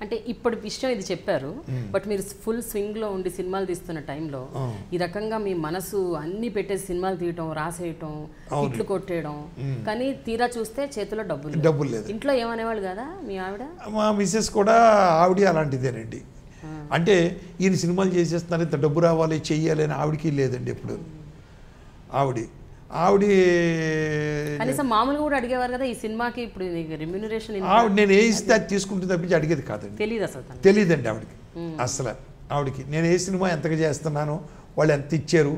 అంటే ఇప్పుడు విషయం ఇది చెప్పారు, బట్ మీరు ఫుల్ స్వింగ్లో ఉండి సినిమాలు తీస్తున్న టైంలో ఈ రకంగా మీ మనసు అన్ని పెట్టేసి సినిమాలు తీయటం, రాసేయటం, హిట్లు కొట్టేయడం, కానీ తీరా చూస్తే చేతిలో డబ్బులు లేదు. ఇంట్లో ఏమనేవాళ్ళు కదా మీ ఆవిడ? మా మిస్సెస్ కూడా ఆవిడ అలాంటిదేనండి. అంటే ఈయన సినిమాలు చేసేస్తున్నారు, ఇంత డబ్బు రావాలి చెయ్యాలి అని ఆవిడకి లేదండి. ఎప్పుడు ఆవిడ కనీసం మామూలుగా కూడా అడిగేవారు కదా ఈ సినిమాకి ఇప్పుడు రెమ్యూనరేషన్? ఆవిడ నేను ఏ ఇస్తే అది తీసుకుంటే తప్పించి అడిగేది కాదండి. తెలియదండి ఆవిడకి అసలు. ఆవిడకి నేను ఏ సినిమా ఎంతగా చేస్తున్నానో, వాళ్ళు ఎంత ఇచ్చారు,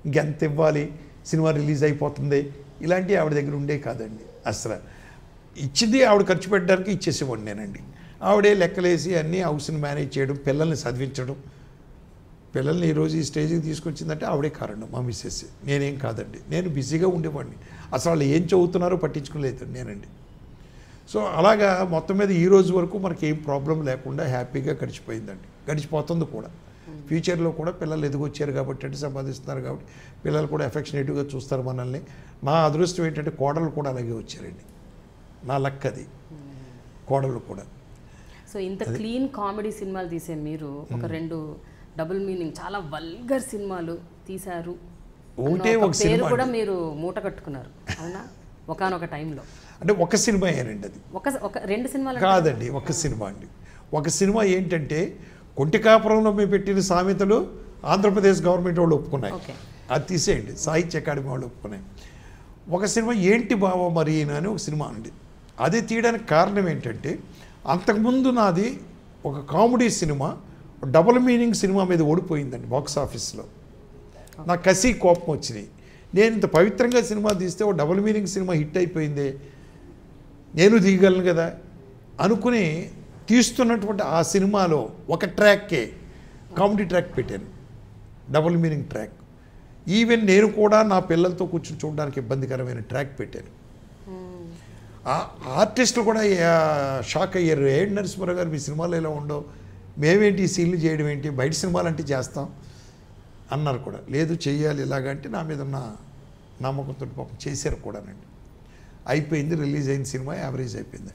ఇంకెంత ఇవ్వాలి, సినిమా రిలీజ్ అయిపోతుంది, ఇలాంటివి ఆవిడ దగ్గర ఉండే కాదండి అసలు. ఇచ్చింది ఆవిడ ఖర్చు పెట్టడానికి ఇచ్చేసేవాడిని నేనండి. ఆవిడే లెక్కలేసి అన్నీ హౌస్ని మేనేజ్ చేయడం, పిల్లల్ని చదివించడం. పిల్లల్ని ఈరోజు ఈ స్టేజ్కి తీసుకొచ్చిందంటే ఆవిడే కారణం, మా మిస్సెస్. నేనేం కాదండి. నేను బిజీగా ఉండేవాడిని, అసలు వాళ్ళు ఏం చదువుతున్నారో పట్టించుకోలేదు నేనండి. సో అలాగా మొత్తం మీద ఈ రోజు వరకు మనకి ఏం ప్రాబ్లం లేకుండా హ్యాపీగా గడిచిపోయిందండి, గడిచిపోతుంది కూడా. ఫ్యూచర్లో కూడా పిల్లలు ఎదిగొచ్చారు కాబట్టి, అంటే సంపాదిస్తున్నారు కాబట్టి పిల్లలు కూడా ఎఫెక్షనేటివ్గా చూస్తారు మనల్ని. నా అదృష్టం ఏంటంటే కోడలు కూడా అలాగే వచ్చారండి. నా లక్ అది, కోడలు కూడా. సో ఇంత క్లీన్ కామెడీ సినిమాలు తీసే మీరు ఒక రెండు డబుల్ మీనింగ్ చాలా వల్గర్ సినిమాలు తీశారు, ఒక పేరు కూడా మీరు మూట కట్టుకున్నారు అవునా ఒకానొక టైంలో? అంటే ఒక సినిమా ఏనండి అది, రెండు సినిమాలు కాదండి, ఒక సినిమా అండి. ఒక సినిమా ఏంటంటే కొంటికాపురంలో మేము పెట్టిన సామెతలు ఆంధ్రప్రదేశ్ గవర్నమెంట్ వాళ్ళు ఒప్పుకున్నాయి, అది తీసేయండి. సాహిత్య అకాడమీ వాళ్ళు ఒప్పుకున్నాయి. ఒక సినిమా ఏంటి బావ మరి అని ఒక సినిమా అండి. అది తీయడానికి కారణం ఏంటంటే, అంతకుముందు నాది ఒక comedy cinema double meaning cinema మీద ఓడిపోయిందండి బాక్స్ ఆఫీస్లో. నాకు కసి కోపం వచ్చినాయి. నేను ఇంత పవిత్రంగా సినిమా తీస్తే ఒక డబుల్ మీనింగ్ సినిమా హిట్ అయిపోయిందే, నేను తీయగలను కదా అనుకుని తీస్తున్నటువంటి ఆ సినిమాలో ఒక ట్రాక్కే కామెడీ ట్రాక్ పెట్టాను, డబుల్ మీనింగ్ ట్రాక్. ఈవెన్ నేను కూడా నా పిల్లలతో కూర్చొని చూడడానికి ఇబ్బందికరమైన ట్రాక్ పెట్టాను. ఆర్టిస్టులు కూడా షాక్ అయ్యారు, ఏంటి నరసింహారావు గారు మీ సినిమాలో ఇలా ఉండవు, మేమేంటి ఈ సీన్లు చేయడం ఏంటి, బయట సినిమాలు అంటే చేస్తాం అన్నారు కూడా. లేదు చెయ్యాలి ఇలాగంటే నా మీద ఉన్న నమ్మకంతో పాపం చేశారు కూడానండి. అయిపోయింది, రిలీజ్ అయిన సినిమా యావరేజ్ అయిపోయింది.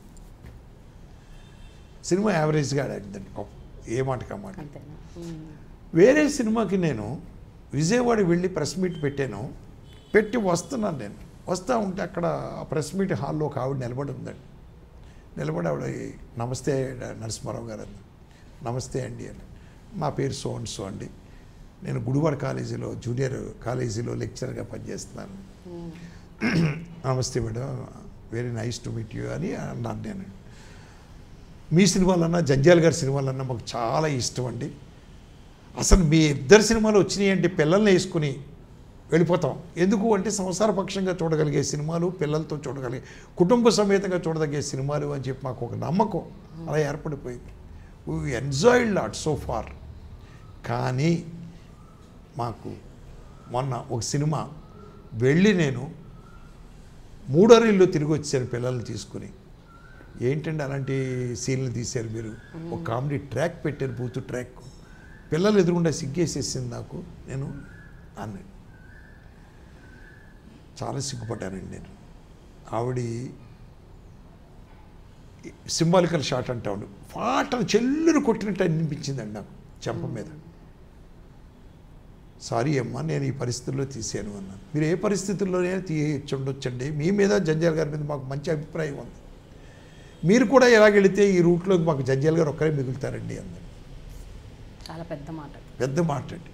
సినిమా యావరేజ్గా ఆడిందండి పాపం, ఏ మాటకి ఆ మాట. వేరే సినిమాకి నేను విజయవాడ వెళ్ళి ప్రెస్ మీట్ పెట్టాను, పెట్టి వస్తున్నాను. నేను వస్తూ ఉంటే అక్కడ ఆ ప్రెస్ మీట్ హాల్లో ఒక ఆవిడ నిలబడి ఉందండి. నిలబడి ఆవిడ నమస్తే నరసింహారావు గారు అంది. నమస్తే అండి అని. నా పేరు సో అండ్ సో అండి, నేను గుడివాడ కాలేజీలో జూనియర్ కాలేజీలో లెక్చరర్గా పనిచేస్తున్నాను. నమస్తే madam, very nice to meet you అని అన్నాను నేను. మీ సినిమాలన్నా జంజాల్ గారి సినిమాలన్నా మాకు చాలా ఇష్టం అండి. అసలు మీ ఇద్దరు సినిమాలు వచ్చినాయి అంటే పిల్లల్ని వేసుకుని వెళ్ళిపోతాం. ఎందుకు అంటే సంసారపక్షంగా చూడగలిగే సినిమాలు, పిల్లలతో చూడగలిగే, కుటుంబ సమేతంగా చూడదగే సినిమాలు అని చెప్పి మాకు ఒక నమ్మకం అలా ఏర్పడిపోయింది. We enjoyed lot so far. కానీ మాకు మొన్న ఒక సినిమా వెళ్ళి నేను మూడోరిల్లో తిరిగి వచ్చాను పిల్లల్ని తీసుకుని. ఏంటంటే అలాంటి సీన్లు తీశారు మీరు, ఒక కామెడీ ట్రాక్ పెట్టారు, బూతు ట్రాక్, పిల్లలు ఎదురుగుండా సిగ్గేసేసింది నాకు. నేను అన్నాడు, చాలా సిగ్గుపడ్డానండి నేను. ఆవిడ సింబాలికల్ షాట్ అంటా ఉండు, పాటను చెల్లును కొట్టినట్టు అనిపించిందండి నాకు చెంప మీద. సారీ అమ్మా, నేను ఈ పరిస్థితుల్లో తీసాను అన్నాను. మీరు ఏ పరిస్థితుల్లోనే తీయచ్చుండొచ్చండి, మీ మీద జంజాల్ గారి మీద మాకు మంచి అభిప్రాయం ఉంది, మీరు కూడా ఎలాగెళితే ఈ రూట్లోకి మాకు జంజాల్ గారు ఒక్కరే మిగులుతారండి అన్నాడు. చాలా పెద్ద మాట, పెద్ద మాట అండి.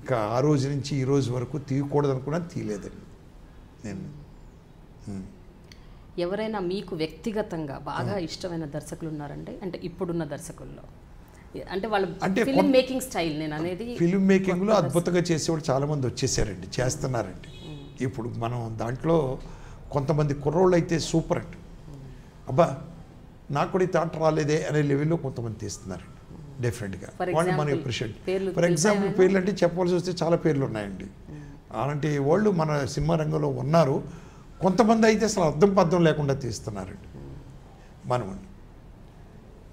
ఇంకా ఆ రోజు నుంచి ఈ రోజు వరకు తీయకూడదు అనుకున్నా తీయలేదండి నేను. ఎవరైనా మీకు వ్యక్తిగతంగా బాగా ఇష్టమైన దర్శకులు ఉన్నారంటే, అంటే ఇప్పుడున్న దర్శకుల్లో, అంటే వాళ్ళు ఫిల్మ్ మేకింగ్ స్టైల్ నేను అనేది, ఫిల్మ్ మేకింగ్లో అద్భుతంగా చేసేవాడు చాలామంది వచ్చేసారండి, చేస్తున్నారండి. ఇప్పుడు మనం దాంట్లో కొంతమంది కుర్రోళ్ళు అయితే సూపర్ అండి, అబ్బా నాకు కూడా ఈ థాట్ రాలేదే అనే లెవెల్లో కొంతమంది తీస్తున్నారండి. డెఫినెట్గా For వాళ్ళు మనం example, అప్రిషియేట్. పేర్లు ఫర్ ఎగ్జాంపుల్ తెలుసా పేర్లు అంటే చెప్పవలసి వస్తే చాలా పేర్లు ఉన్నాయండి. అలాంటి వాళ్ళు మన సినిమా రంగంలో ఉన్నారు. కొంతమంది అయితే అసలు అర్థం పర్థం లేకుండా తీస్తున్నారండి మనమండి.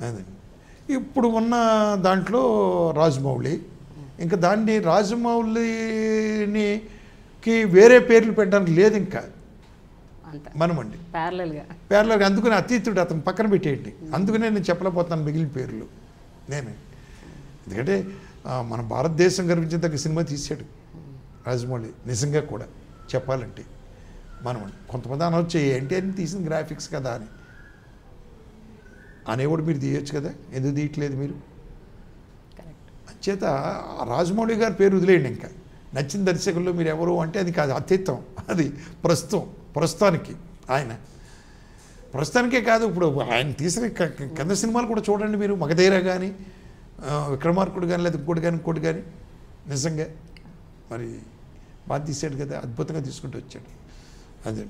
అదండి ఇప్పుడు ఉన్న దాంట్లో రాజమౌళి, ఇంకా దాన్ని రాజమౌళికి వేరే పేర్లు పెట్టడానికి లేదు ఇంకా అంత మనమండి. ప్యారలల్గా అందుకని అతీతుడు అతను పక్కన పెట్టేయండి. అందుకనే నేను చెప్పలేకపోతున్నాను మిగిలిన పేర్లు నేను. ఎందుకంటే మన భారతదేశం గర్వించదగ్గ సినిమా తీసాడు రాజమౌళి నిజంగా కూడా చెప్పాలంటే. మనం కొంతమంది అనవచ్చు ఏంటి అని తీసిన గ్రాఫిక్స్ కదా అని అనేవాడు మీరు తీయొచ్చు కదా, ఎందుకు తీయట్లేదు మీరు? చేత రాజమౌళి గారి పేరు వదిలేయండి. ఇంకా నచ్చిన దర్శకుల్లో మీరు ఎవరు అంటే అది కాదు, అతీతం. అది ప్రస్తుతానికి ఆయన ప్రస్తుతానికే కాదు, ఇప్పుడు ఆయన తీసిన కింద సినిమాలు కూడా చూడండి మీరు. మగధీర కానీ, విక్రమార్కుడు కానీ, లేదా ఇంకోటి కానీ నిజంగా మరి బాగా తీసాడు కదా, అద్భుతంగా తీసుకుంటూ వచ్చాడు. అదే